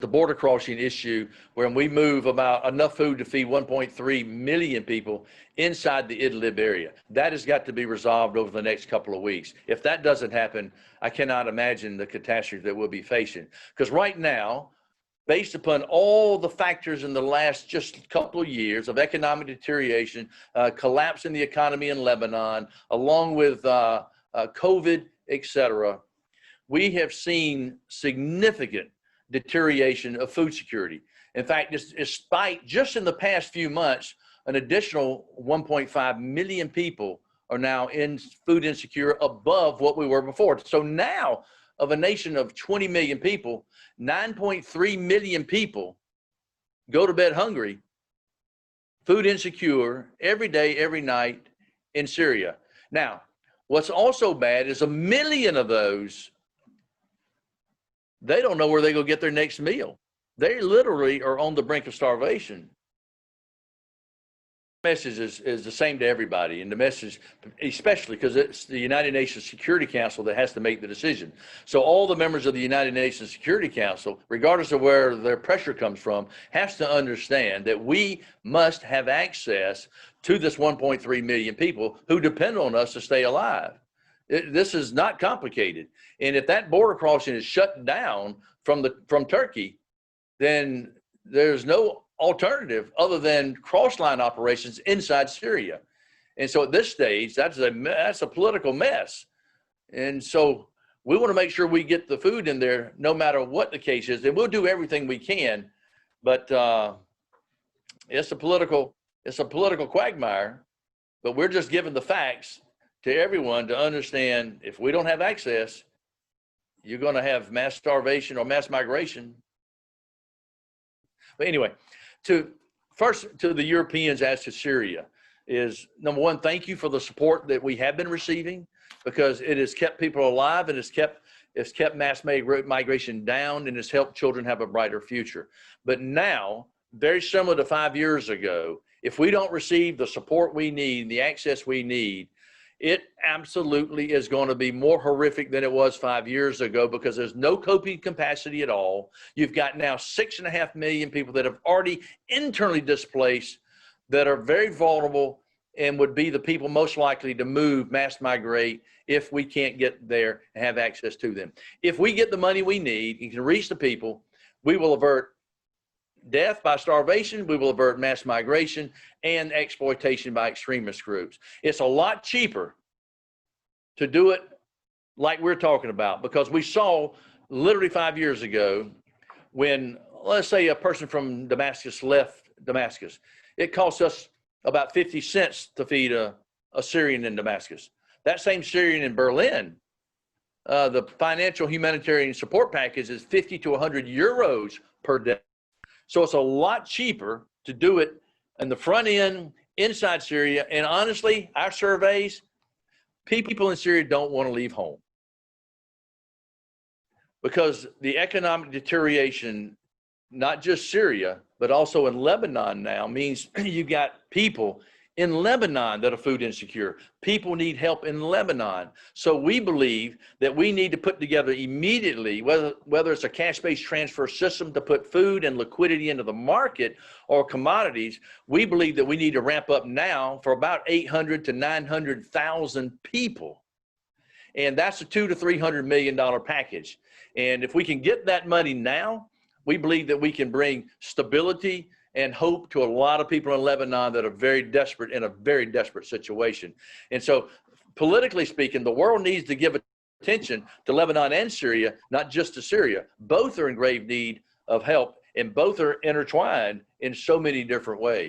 the border crossing issue, where we move about enough food to feed 1.3 million people inside the Idlib area. That has got to be resolved over the next couple of weeks. If that doesn't happen, I cannot imagine the catastrophe that we'll be facing. Because right now, based upon all the factors in the last just couple of years of economic deterioration, collapse in the economy in Lebanon, along with COVID, etc., we have seen significant deterioration of food security. In fact, despite just in the past few months, an additional 1.5 million people are now in food insecure above what we were before. So now, of a nation of 20 million people, 9.3 million people go to bed hungry, food insecure, every day, every night in Syria. Now, what's also bad is 1 million of those, they don't know where they're going to get their next meal. They literally are on the brink of starvation. The message is the same to everybody, and the message, especially because it's the United Nations Security Council that has to make the decision. So all the members of the United Nations Security Council, regardless of where their pressure comes from, has to understand that we must have access to this 1.3 million people who depend on us to stay alive. This is not complicated. And if that border crossing is shut down from Turkey, then there's no alternative other than cross-line operations inside Syria. And so at this stage, that's a political mess. And so we want to make sure we get the food in there no matter what the case is, and we'll do everything we can. But it's a political quagmire, but we're just giving the facts to everyone to understand. If we don't have access, you're going to have mass starvation or mass migration. But anyway, first to the Europeans as to Syria is, number one, thank you for the support that we have been receiving, because it has kept people alive, and it's kept mass migration down, and it's helped children have a brighter future. But now, very similar to 5 years ago, if we don't receive the support we need, the access we need, it absolutely is going to be more horrific than it was 5 years ago, because there's no coping capacity at all. You've got now 6.5 million people that have already internally displaced, that are very vulnerable and would be the people most likely to move, mass migrate, if we can't get there and have access to them. If we get the money we need and can reach the people, we will avert death by starvation, we will avert mass migration and exploitation by extremist groups. It's a lot cheaper to do it like we're talking about, because we saw literally 5 years ago when, let's say, a person from Damascus left Damascus. It cost us about 50 cents to feed a Syrian in Damascus. That same Syrian in Berlin, the financial humanitarian support package is 50 to 100 euros per day. So it's a lot cheaper to do it in the front end, inside Syria. And honestly, our surveys, people in Syria don't want to leave home, because the economic deterioration, not just Syria, but also in Lebanon now, means you got people in Lebanon that are food insecure. People need help in Lebanon. So we believe that we need to put together immediately, whether it's a cash-based transfer system to put food and liquidity into the market, or commodities. We believe that we need to ramp up now for about 800 to 900,000 people. And that's a $200 to $300 million package. And if we can get that money now, we believe that we can bring stability and hope to a lot of people in Lebanon that are very desperate, in a very desperate situation. And so, politically speaking, the world needs to give attention to Lebanon and Syria, not just to Syria. Both are in grave need of help, and both are intertwined in so many different ways.